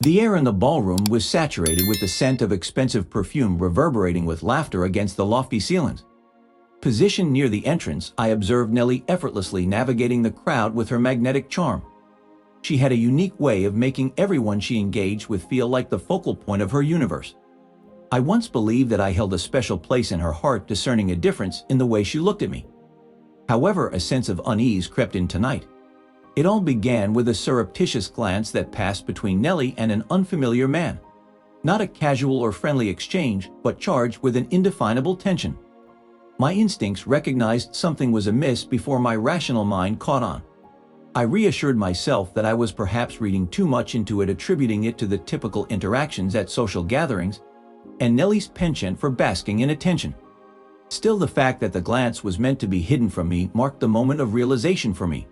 The air in the ballroom was saturated with the scent of expensive perfume reverberating with laughter against the lofty ceilings. Positioned near the entrance, I observed Nellie effortlessly navigating the crowd with her magnetic charm. She had a unique way of making everyone she engaged with feel like the focal point of her universe. I once believed that I held a special place in her heart, discerning a difference in the way she looked at me. However, a sense of unease crept in tonight. It all began with a surreptitious glance that passed between Nellie and an unfamiliar man. Not a casual or friendly exchange, but charged with an indefinable tension. My instincts recognized something was amiss before my rational mind caught on. I reassured myself that I was perhaps reading too much into it, attributing it to the typical interactions at social gatherings and Nellie's penchant for basking in attention. Still, the fact that the glance was meant to be hidden from me marked the moment of realization for me.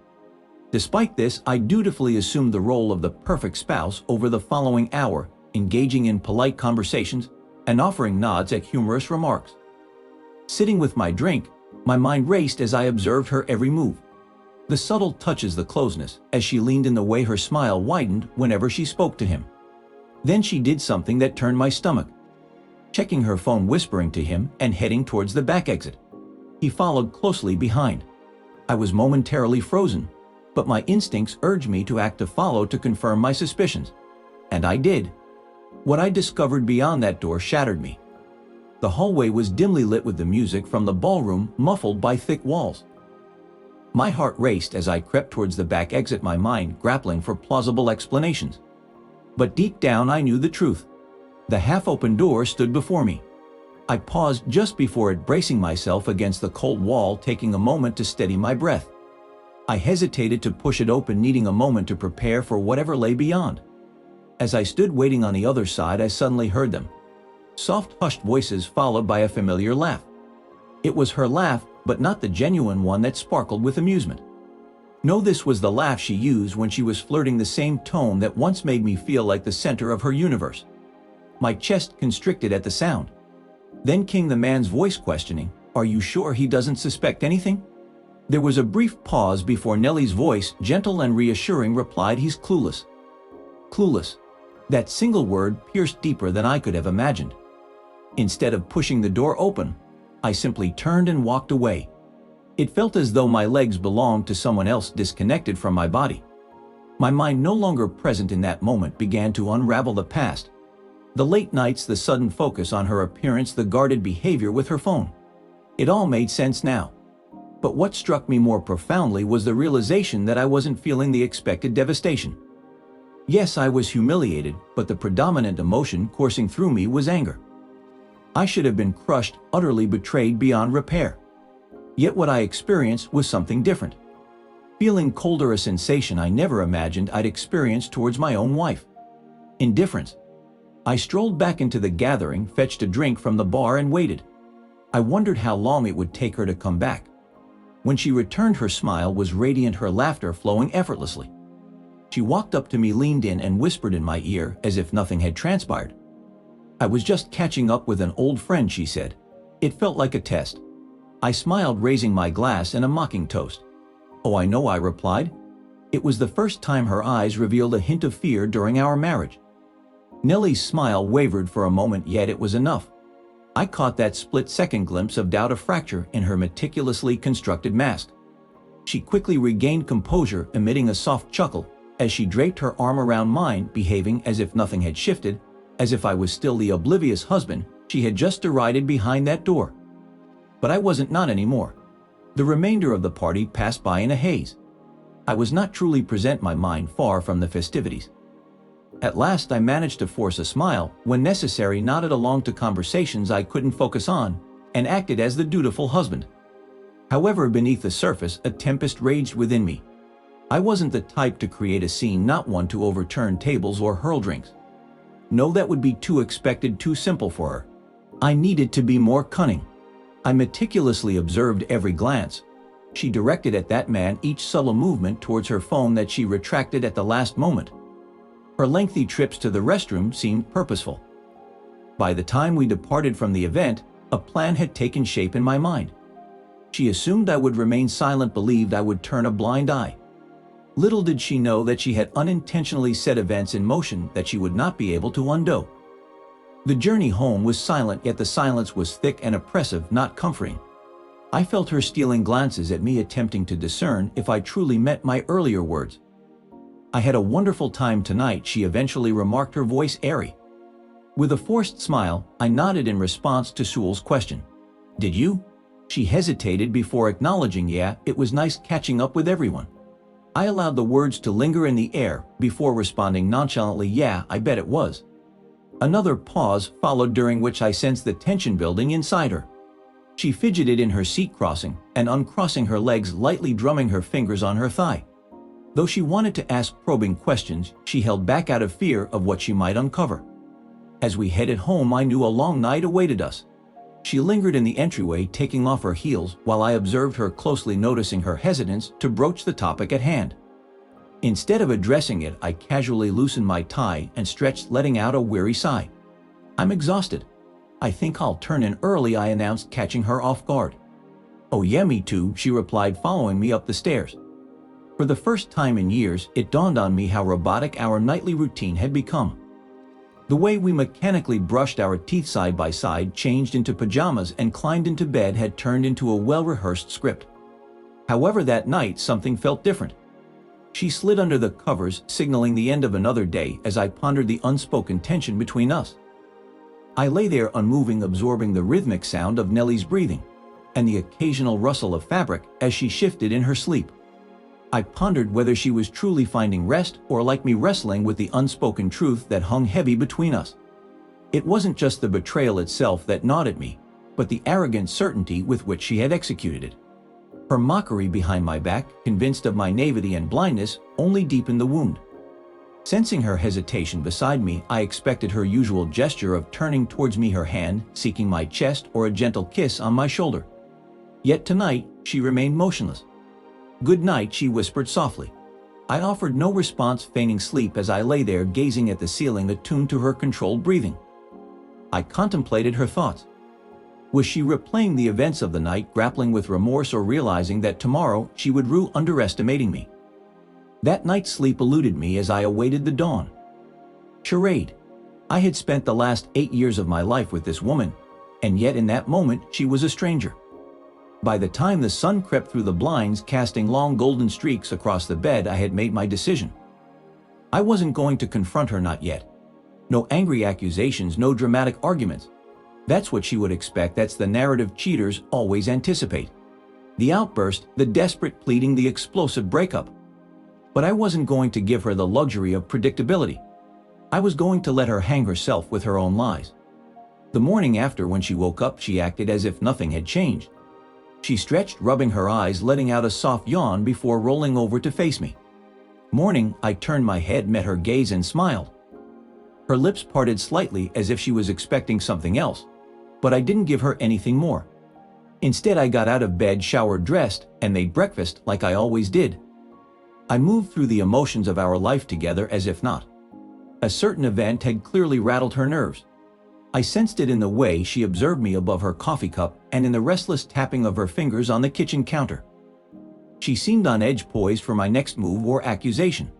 Despite this, I dutifully assumed the role of the perfect spouse over the following hour, engaging in polite conversations and offering nods at humorous remarks. Sitting with my drink, my mind raced as I observed her every move. The subtle touches, the closeness, as she leaned in, the way her smile widened whenever she spoke to him. Then she did something that turned my stomach. Checking her phone, whispering to him, and heading towards the back exit. He followed closely behind. I was momentarily frozen, but my instincts urged me to act, to follow, to confirm my suspicions. And I did. What I discovered beyond that door shattered me. The hallway was dimly lit with the music from the ballroom, muffled by thick walls. My heart raced as I crept towards the back exit, my mind grappling for plausible explanations. But deep down I knew the truth. The half-open door stood before me. I paused just before it, bracing myself against the cold wall, taking a moment to steady my breath. I hesitated to push it open, needing a moment to prepare for whatever lay beyond. As I stood waiting on the other side, I suddenly heard them. Soft, hushed voices followed by a familiar laugh. It was her laugh, but not the genuine one that sparkled with amusement. No, this was the laugh she used when she was flirting, the same tone that once made me feel like the center of her universe. My chest constricted at the sound. Then came the man's voice, questioning, "Are you sure he doesn't suspect anything?" There was a brief pause before Nellie's voice, gentle and reassuring, replied, "He's clueless." Clueless. That single word pierced deeper than I could have imagined. Instead of pushing the door open, I simply turned and walked away. It felt as though my legs belonged to someone else, disconnected from my body. My mind, no longer present in that moment, began to unravel the past. The late nights, the sudden focus on her appearance, the guarded behavior with her phone. It all made sense now. But what struck me more profoundly was the realization that I wasn't feeling the expected devastation. Yes, I was humiliated, but the predominant emotion coursing through me was anger. I should have been crushed, utterly betrayed beyond repair. Yet what I experienced was something different. Feeling colder, a sensation I never imagined I'd experience towards my own wife. Indifference. I strolled back into the gathering, fetched a drink from the bar, and waited. I wondered how long it would take her to come back. When she returned, her smile was radiant, her laughter flowing effortlessly. She walked up to me, leaned in, and whispered in my ear as if nothing had transpired. "I was just catching up with an old friend," she said. It felt like a test. I smiled, raising my glass in a mocking toast. "Oh, I know," I replied. It was the first time her eyes revealed a hint of fear during our marriage. Nellie's smile wavered for a moment, yet it was enough. I caught that split-second glimpse of doubt, a fracture in her meticulously constructed mask. She quickly regained composure, emitting a soft chuckle as she draped her arm around mine, behaving as if nothing had shifted, as if I was still the oblivious husband she had just derided behind that door. But I wasn't, not anymore. The remainder of the party passed by in a haze. I was not truly present, my mind far from the festivities. At last I managed to force a smile, when necessary, nodded along to conversations I couldn't focus on, and acted as the dutiful husband. However, beneath the surface, a tempest raged within me. I wasn't the type to create a scene, not one to overturn tables or hurl drinks. No, that would be too expected, too simple for her. I needed to be more cunning. I meticulously observed every glance she directed at that man, each subtle movement towards her phone that she retracted at the last moment. Her lengthy trips to the restroom seemed purposeful. By the time we departed from the event, a plan had taken shape in my mind. She assumed I would remain silent, believed I would turn a blind eye. Little did she know that she had unintentionally set events in motion that she would not be able to undo. The journey home was silent, yet the silence was thick and oppressive, not comforting. I felt her stealing glances at me, attempting to discern if I truly meant my earlier words. "I had a wonderful time tonight," she eventually remarked, her voice airy. With a forced smile, I nodded in response to Sewell's question. "Did you?" She hesitated before acknowledging, "Yeah, it was nice catching up with everyone." I allowed the words to linger in the air before responding nonchalantly, "Yeah, I bet it was." Another pause followed, during which I sensed the tension building inside her. She fidgeted in her seat, crossing and uncrossing her legs, lightly drumming her fingers on her thigh. Though she wanted to ask probing questions, she held back out of fear of what she might uncover. As we headed home, I knew a long night awaited us. She lingered in the entryway, taking off her heels, while I observed her closely, noticing her hesitance to broach the topic at hand. Instead of addressing it, I casually loosened my tie and stretched, letting out a weary sigh. "I'm exhausted. I think I'll turn in early," I announced, catching her off guard. "Oh yeah, me too," she replied, following me up the stairs. For the first time in years, it dawned on me how robotic our nightly routine had become. The way we mechanically brushed our teeth side by side, changed into pajamas, and climbed into bed had turned into a well-rehearsed script. However, that night something felt different. She slid under the covers, signaling the end of another day as I pondered the unspoken tension between us. I lay there unmoving, absorbing the rhythmic sound of Nellie's breathing and the occasional rustle of fabric as she shifted in her sleep. I pondered whether she was truly finding rest, or like me, wrestling with the unspoken truth that hung heavy between us. It wasn't just the betrayal itself that gnawed at me, but the arrogant certainty with which she had executed it. Her mockery behind my back, convinced of my naivety and blindness, only deepened the wound. Sensing her hesitation beside me, I expected her usual gesture of turning towards me, her hand seeking my chest, or a gentle kiss on my shoulder. Yet tonight, she remained motionless. "Good night," she whispered softly. I offered no response, feigning sleep as I lay there gazing at the ceiling, attuned to her controlled breathing. I contemplated her thoughts. Was she replaying the events of the night, grappling with remorse, or realizing that tomorrow she would rue underestimating me? That night's sleep eluded me as I awaited the dawn. Charade. I had spent the last 8 years of my life with this woman, and yet in that moment she was a stranger. By the time the sun crept through the blinds, casting long golden streaks across the bed, I had made my decision. I wasn't going to confront her, not yet. No angry accusations, no dramatic arguments. That's what she would expect. That's the narrative cheaters always anticipate. The outburst, the desperate pleading, the explosive breakup. But I wasn't going to give her the luxury of predictability. I was going to let her hang herself with her own lies. The morning after, when she woke up, she acted as if nothing had changed. She stretched, rubbing her eyes, letting out a soft yawn before rolling over to face me. "Morning," I turned my head, met her gaze, and smiled. Her lips parted slightly as if she was expecting something else, but I didn't give her anything more. Instead, I got out of bed, showered, dressed, and made breakfast like I always did. I moved through the emotions of our life together as if not. A certain event had clearly rattled her nerves. I sensed it in the way she observed me above her coffee cup and in the restless tapping of her fingers on the kitchen counter. She seemed on edge, poised for my next move or accusation.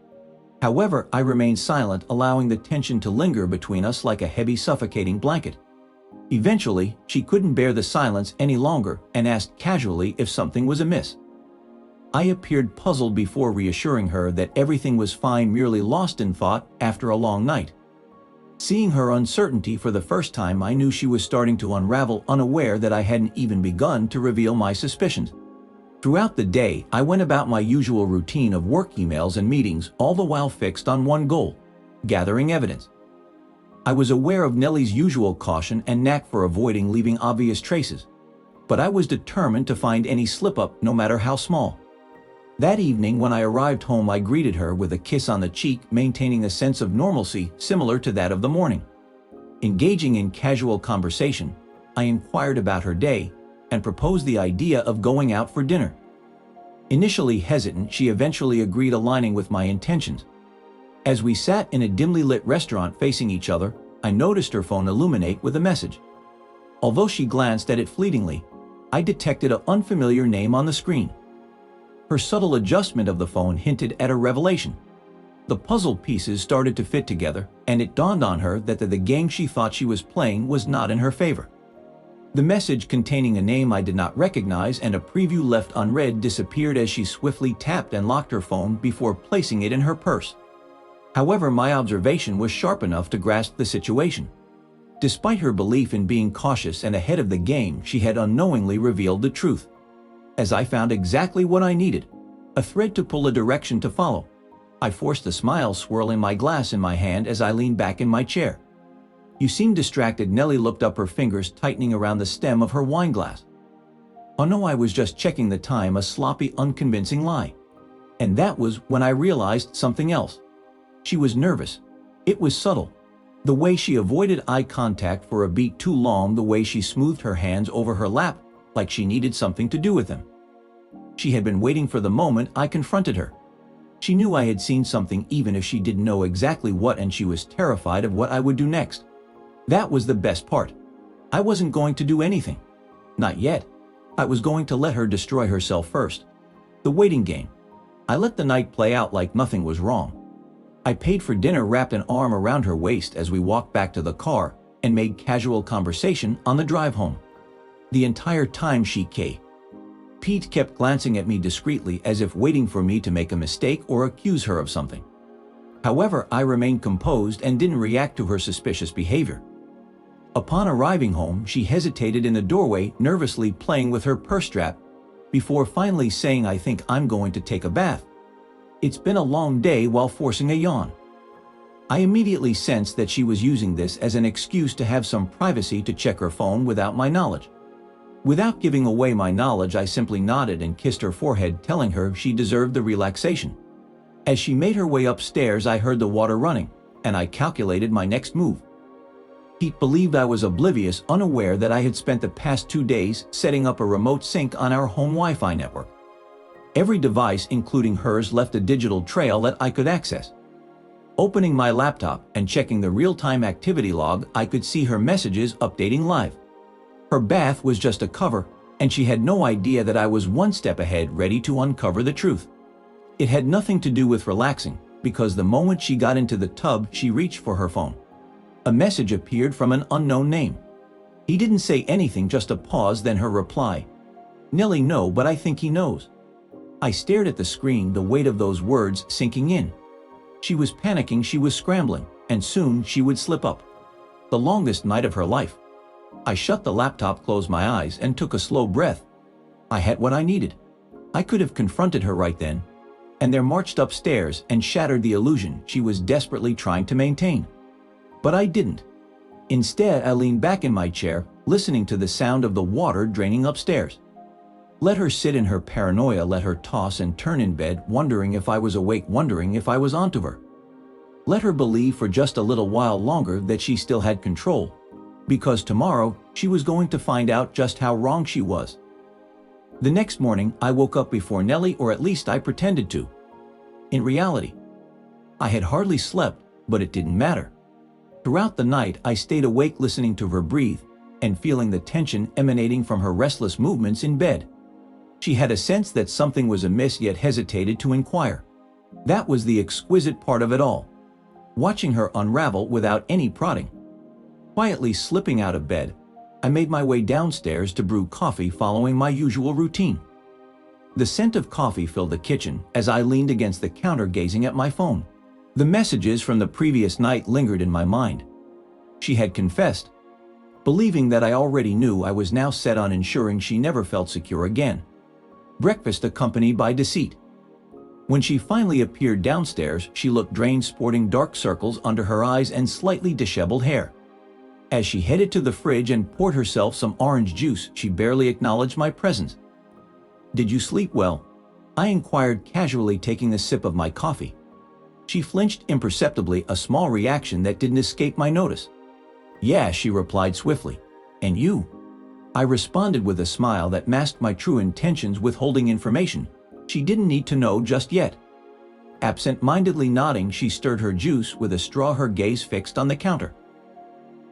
However, I remained silent, allowing the tension to linger between us like a heavy, suffocating blanket. Eventually, she couldn't bear the silence any longer and asked casually if something was amiss. I appeared puzzled before reassuring her that everything was fine, merely lost in thought after a long night. Seeing her uncertainty for the first time, I knew she was starting to unravel, unaware that I hadn't even begun to reveal my suspicions. Throughout the day, I went about my usual routine of work emails and meetings, all the while fixed on one goal: gathering evidence. I was aware of Nellie's usual caution and knack for avoiding leaving obvious traces, but I was determined to find any slip-up, no matter how small. That evening, when I arrived home, I greeted her with a kiss on the cheek, maintaining a sense of normalcy similar to that of the morning. Engaging in casual conversation, I inquired about her day and proposed the idea of going out for dinner. Initially hesitant, she eventually agreed, aligning with my intentions. As we sat in a dimly lit restaurant facing each other, I noticed her phone illuminate with a message. Although she glanced at it fleetingly, I detected an unfamiliar name on the screen. Her subtle adjustment of the phone hinted at a revelation. The puzzle pieces started to fit together, and it dawned on her that the game she thought she was playing was not in her favor. The message containing a name I did not recognize and a preview left unread disappeared as she swiftly tapped and locked her phone before placing it in her purse. However, my observation was sharp enough to grasp the situation. Despite her belief in being cautious and ahead of the game, she had unknowingly revealed the truth. As I found exactly what I needed, a thread to pull, a direction to follow, I forced a smile, swirling my glass in my hand as I leaned back in my chair. "You seem distracted." Nellie looked up, her fingers tightening around the stem of her wine glass. "Oh no, I was just checking the time," a sloppy, unconvincing lie. And that was when I realized something else. She was nervous. It was subtle. The way she avoided eye contact for a beat too long, the way she smoothed her hands over her lap like she needed something to do with them. She had been waiting for the moment I confronted her. She knew I had seen something even if she didn't know exactly what, and she was terrified of what I would do next. That was the best part. I wasn't going to do anything. Not yet. I was going to let her destroy herself first. The waiting game. I let the night play out like nothing was wrong. I paid for dinner, wrapped an arm around her waist as we walked back to the car, and made casual conversation on the drive home. The entire time Pete kept glancing at me discreetly as if waiting for me to make a mistake or accuse her of something. However, I remained composed and didn't react to her suspicious behavior. Upon arriving home, she hesitated in the doorway, nervously playing with her purse strap, before finally saying, "I think I'm going to take a bath. It's been a long day," while forcing a yawn. I immediately sensed that she was using this as an excuse to have some privacy, to check her phone without my knowledge. Without giving away my knowledge, I simply nodded and kissed her forehead, telling her she deserved the relaxation. As she made her way upstairs, I heard the water running, and I calculated my next move. Pete believed I was oblivious, unaware that I had spent the past 2 days setting up a remote sync on our home Wi-Fi network. Every device, including hers, left a digital trail that I could access. Opening my laptop and checking the real-time activity log, I could see her messages updating live. Her bath was just a cover, and she had no idea that I was one step ahead, ready to uncover the truth. It had nothing to do with relaxing, because the moment she got into the tub, she reached for her phone. A message appeared from an unknown name. He didn't say anything, just a pause, then her reply. "Nellie, no, but I think he knows." I stared at the screen, the weight of those words sinking in. She was panicking, she was scrambling, and soon she would slip up. The longest night of her life. I shut the laptop, closed my eyes, and took a slow breath. I had what I needed. I could have confronted her right then, and there marched upstairs and shattered the illusion she was desperately trying to maintain. But I didn't. Instead, I leaned back in my chair, listening to the sound of the water draining upstairs. Let her sit in her paranoia, let her toss and turn in bed, wondering if I was awake, wondering if I was onto her. Let her believe for just a little while longer that she still had control, because tomorrow she was going to find out just how wrong she was. The next morning, I woke up before Nellie, or at least I pretended to. In reality, I had hardly slept, but it didn't matter. Throughout the night, I stayed awake, listening to her breathe and feeling the tension emanating from her restless movements in bed. She had a sense that something was amiss, yet hesitated to inquire. That was the exquisite part of it all. Watching her unravel without any prodding. Quietly slipping out of bed, I made my way downstairs to brew coffee, following my usual routine. The scent of coffee filled the kitchen as I leaned against the counter, gazing at my phone. The messages from the previous night lingered in my mind. She had confessed. Believing that I already knew, I was now set on ensuring she never felt secure again. Breakfast accompanied by deceit. When she finally appeared downstairs, she looked drained, sporting dark circles under her eyes and slightly disheveled hair. As she headed to the fridge and poured herself some orange juice, she barely acknowledged my presence. "Did you sleep well?" I inquired casually, taking a sip of my coffee. She flinched imperceptibly, a small reaction that didn't escape my notice. "Yeah," she replied swiftly. "And you?" I responded with a smile that masked my true intentions, withholding information she didn't need to know just yet. Absent-mindedly nodding, she stirred her juice with a straw, her gaze fixed on the counter.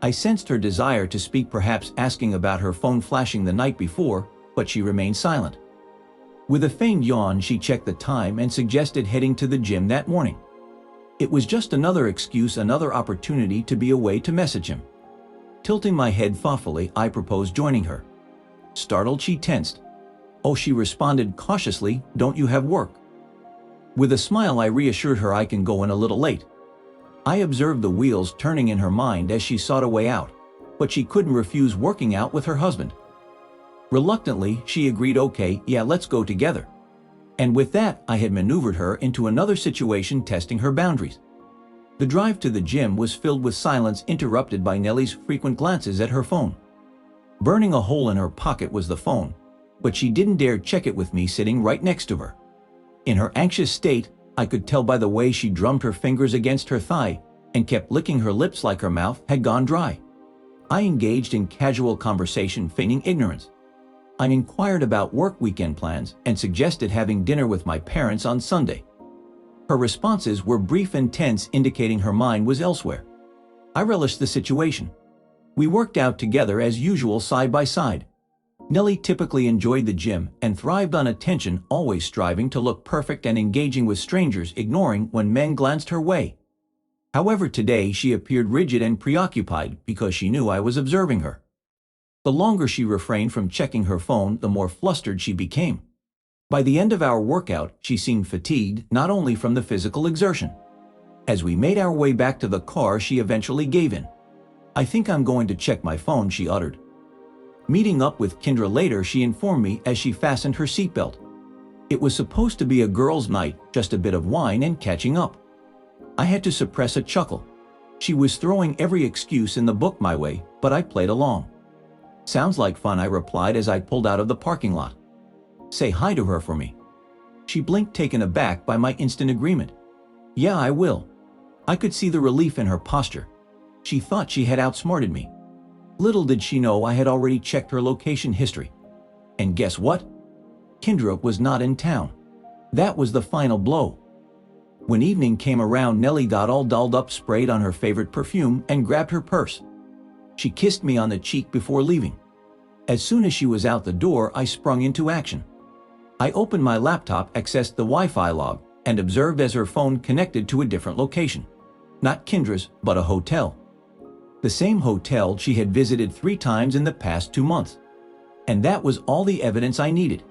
I sensed her desire to speak, perhaps asking about her phone flashing the night before, but she remained silent. With a feigned yawn, she checked the time and suggested heading to the gym that morning. It was just another excuse, another opportunity to be away to message him. Tilting my head thoughtfully, I proposed joining her. Startled, she tensed. "Oh," she responded cautiously, "don't you have work?" With a smile, I reassured her I can go in a little late. I observed the wheels turning in her mind as she sought a way out, but she couldn't refuse working out with her husband. Reluctantly, she agreed, "Okay, yeah, let's go together." And with that, I had maneuvered her into another situation, testing her boundaries. The drive to the gym was filled with silence, interrupted by Nellie's frequent glances at her phone. Burning a hole in her pocket was the phone, but she didn't dare check it with me sitting right next to her. In her anxious state, I could tell by the way she drummed her fingers against her thigh and kept licking her lips like her mouth had gone dry. I engaged in casual conversation, feigning ignorance. I inquired about work weekend plans and suggested having dinner with my parents on Sunday. Her responses were brief and tense, indicating her mind was elsewhere. I relished the situation. We worked out together as usual, side by side. Nellie typically enjoyed the gym and thrived on attention, always striving to look perfect and engaging with strangers, ignoring when men glanced her way. However, today she appeared rigid and preoccupied because she knew I was observing her. The longer she refrained from checking her phone, the more flustered she became. By the end of our workout, she seemed fatigued, not only from the physical exertion. As we made our way back to the car, she eventually gave in. "I think I'm going to check my phone," she uttered. Meeting up with Kendra later, she informed me as she fastened her seatbelt. It was supposed to be a girls' night, just a bit of wine and catching up. I had to suppress a chuckle. She was throwing every excuse in the book my way, but I played along. "Sounds like fun," I replied as I pulled out of the parking lot. "Say hi to her for me." She blinked, taken aback by my instant agreement. "Yeah, I will." I could see the relief in her posture. She thought she had outsmarted me. Little did she know I had already checked her location history. And guess what? Kendra was not in town. That was the final blow. When evening came around, Nellie got all dolled up, sprayed on her favorite perfume, and grabbed her purse. She kissed me on the cheek before leaving. As soon as she was out the door, I sprung into action. I opened my laptop, accessed the Wi-Fi log, and observed as her phone connected to a different location. Not Kendra's, but a hotel. The same hotel she had visited 3 times in the past 2 months. And that was all the evidence I needed.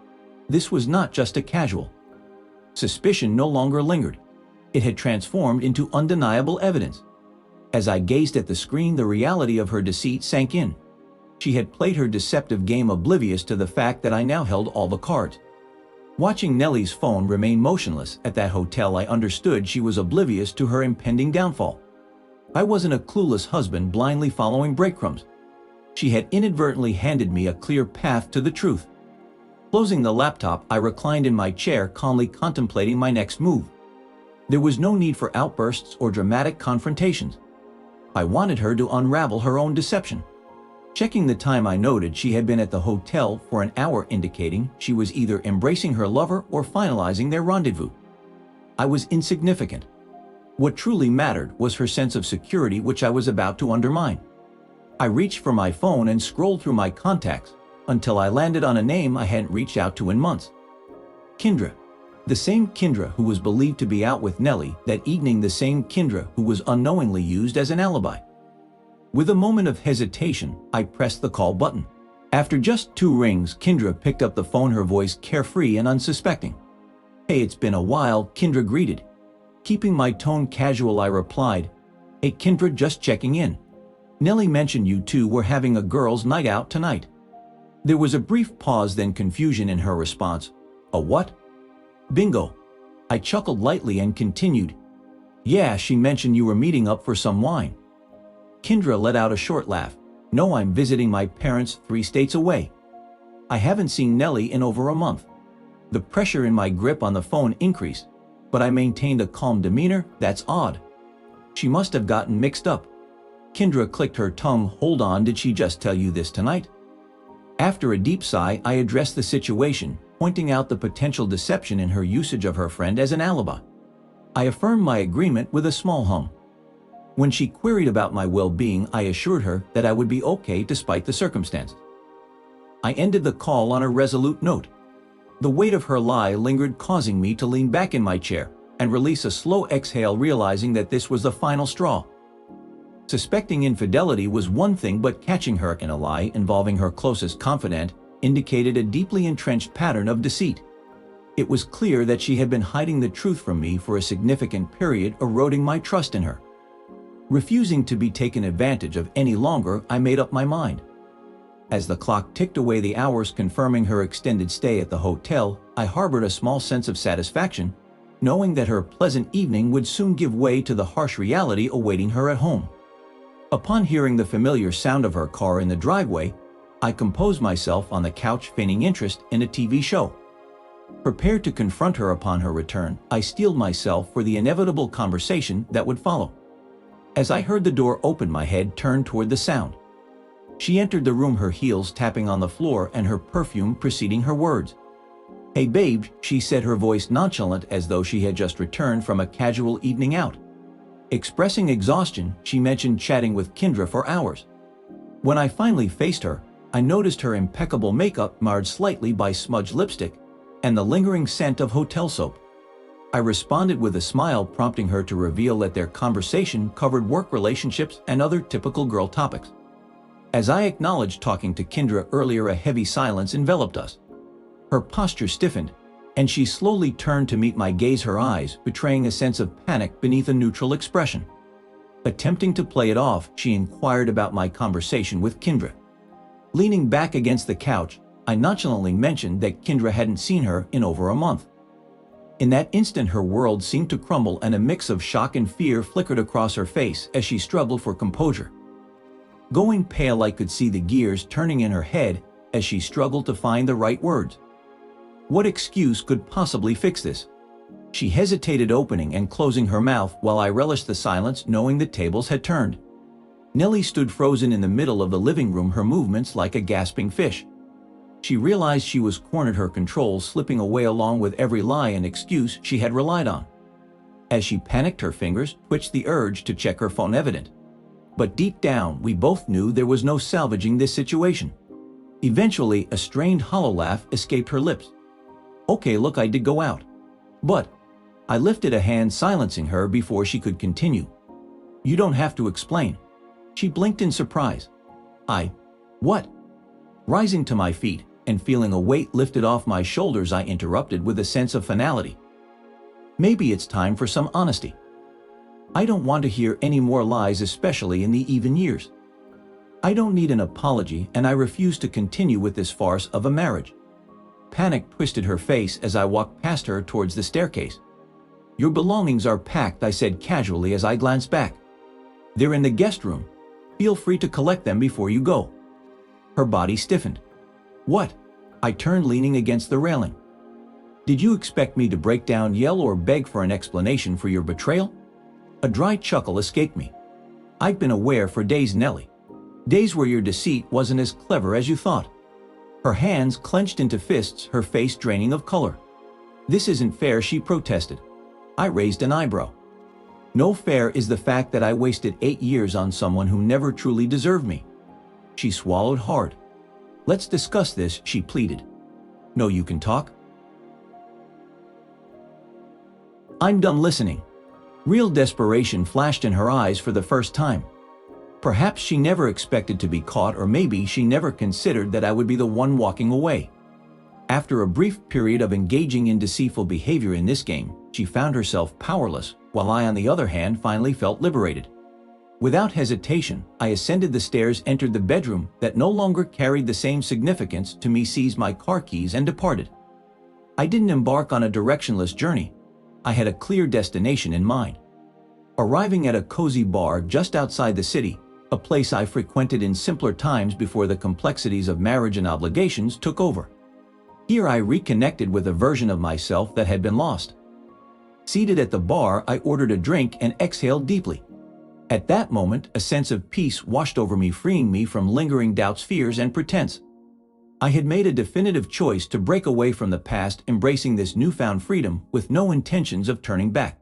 This was not just a casual. Suspicion no longer lingered. It had transformed into undeniable evidence. As I gazed at the screen, the reality of her deceit sank in. She had played her deceptive game, oblivious to the fact that I now held all the cards. Watching Nellie's phone remain motionless at that hotel, I understood she was oblivious to her impending downfall. I wasn't a clueless husband blindly following breadcrumbs. She had inadvertently handed me a clear path to the truth. Closing the laptop, I reclined in my chair, calmly contemplating my next move. There was no need for outbursts or dramatic confrontations. I wanted her to unravel her own deception. Checking the time, I noted she had been at the hotel for an hour, indicating she was either embracing her lover or finalizing their rendezvous. I was insignificant. What truly mattered was her sense of security, which I was about to undermine. I reached for my phone and scrolled through my contacts until I landed on a name I hadn't reached out to in months. Kendra. The same Kendra who was believed to be out with Nellie that evening, the same Kendra who was unknowingly used as an alibi. With a moment of hesitation, I pressed the call button. After just 2 rings, Kendra picked up the phone, her voice carefree and unsuspecting. "Hey, it's been a while," Kendra greeted. Keeping my tone casual, I replied, "Hey Kendra, just checking in. Nellie mentioned you two were having a girls' night out tonight." There was a brief pause, then confusion in her response. "A what?" "Bingo." I chuckled lightly and continued, "Yeah, she mentioned you were meeting up for some wine." Kendra let out a short laugh. "No, I'm visiting my parents 3 states away. I haven't seen Nellie in over a month." The pressure in my grip on the phone increased, but I maintained a calm demeanor. "That's odd. She must have gotten mixed up." Kendra clicked her tongue. "Hold on, did she just tell you this tonight?" After a deep sigh, I addressed the situation, pointing out the potential deception in her usage of her friend as an alibi. I affirmed my agreement with a small hum. When she queried about my well-being, I assured her that I would be okay despite the circumstances. I ended the call on a resolute note. The weight of her lie lingered, causing me to lean back in my chair and release a slow exhale, realizing that this was the final straw. Suspecting infidelity was one thing, but catching her in a lie involving her closest confidant indicated a deeply entrenched pattern of deceit. It was clear that she had been hiding the truth from me for a significant period, eroding my trust in her. Refusing to be taken advantage of any longer, I made up my mind. As the clock ticked away the hours, confirming her extended stay at the hotel, I harbored a small sense of satisfaction, knowing that her pleasant evening would soon give way to the harsh reality awaiting her at home. Upon hearing the familiar sound of her car in the driveway, I composed myself on the couch, feigning interest in a TV show. Prepared to confront her upon her return, I steeled myself for the inevitable conversation that would follow. As I heard the door open, my head turned toward the sound. She entered the room, her heels tapping on the floor and her perfume preceding her words. "Hey babe," she said, her voice nonchalant as though she had just returned from a casual evening out. Expressing exhaustion, she mentioned chatting with Kendra for hours. When I finally faced her, I noticed her impeccable makeup marred slightly by smudged lipstick and the lingering scent of hotel soap. I responded with a smile, prompting her to reveal that their conversation covered work, relationships, and other typical girl topics. As I acknowledged talking to Kendra earlier, a heavy silence enveloped us. Her posture stiffened, and she slowly turned to meet my gaze, her eyes betraying a sense of panic beneath a neutral expression. Attempting to play it off, she inquired about my conversation with Kendra. Leaning back against the couch, I nonchalantly mentioned that Kendra hadn't seen her in over a month. In that instant, her world seemed to crumble, and a mix of shock and fear flickered across her face as she struggled for composure. Going pale, I could see the gears turning in her head as she struggled to find the right words. What excuse could possibly fix this? She hesitated, opening and closing her mouth while I relished the silence, knowing the tables had turned. Nellie stood frozen in the middle of the living room, her movements like a gasping fish. She realized she was cornered, her control slipping away along with every lie and excuse she had relied on. As she panicked, her fingers twitched, the urge to check her phone evident. But deep down, we both knew there was no salvaging this situation. Eventually, a strained hollow laugh escaped her lips. "Okay, look, I did go out. But..." I lifted a hand, silencing her before she could continue. "You don't have to explain." She blinked in surprise. What?" Rising to my feet and feeling a weight lifted off my shoulders, I interrupted with a sense of finality. "Maybe it's time for some honesty. I don't want to hear any more lies, especially in the even years. I don't need an apology, and I refuse to continue with this farce of a marriage." Panic twisted her face as I walked past her towards the staircase. "Your belongings are packed," I said casually as I glanced back. "They're in the guest room. Feel free to collect them before you go." Her body stiffened. "What?" I turned, leaning against the railing. "Did you expect me to break down, yell, or beg for an explanation for your betrayal?" A dry chuckle escaped me. "I've been aware for days, Nellie. Days where your deceit wasn't as clever as you thought." Her hands clenched into fists, her face draining of color. "This isn't fair," she protested. I raised an eyebrow. "No, fair is the fact that I wasted 8 years on someone who never truly deserved me." She swallowed hard. "Let's discuss this," she pleaded. "No, you can talk." I'm done listening. Real desperation flashed in her eyes for the first time. Perhaps she never expected to be caught, or maybe she never considered that I would be the one walking away. After a brief period of engaging in deceitful behavior in this game, she found herself powerless, while I, on the other hand, finally felt liberated. Without hesitation, I ascended the stairs, entered the bedroom that no longer carried the same significance to me, seized my car keys, and departed. I didn't embark on a directionless journey. I had a clear destination in mind. Arriving at a cozy bar just outside the city, a place I frequented in simpler times before the complexities of marriage and obligations took over. Here I reconnected with a version of myself that had been lost. Seated at the bar, I ordered a drink and exhaled deeply. At that moment, a sense of peace washed over me, freeing me from lingering doubts, fears, and pretense. I had made a definitive choice to break away from the past, embracing this newfound freedom with no intentions of turning back.